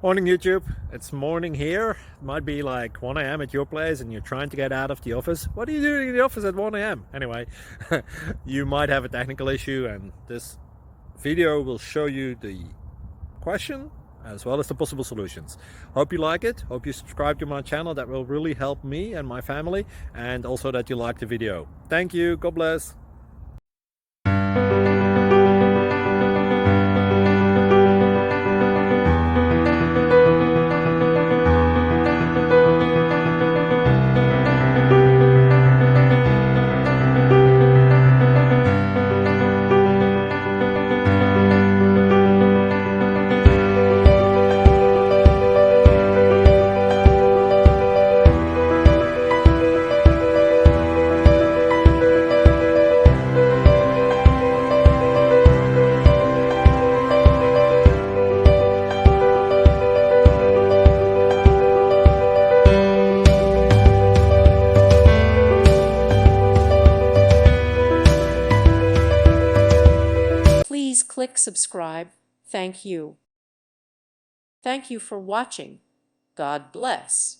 Morning YouTube, it's morning here. It might be like 1 a.m. at your place and you're trying to get out of the office. What are you doing in the office at 1 a.m.? Anyway, you might have a technical issue and this video will show you the question as well as the possible solutions. Hope you like it, hope you subscribe to my channel. That will really help me and my family, and also that you like the video. Thank you, God bless. Please click subscribe. Thank you. Thank you for watching. God bless.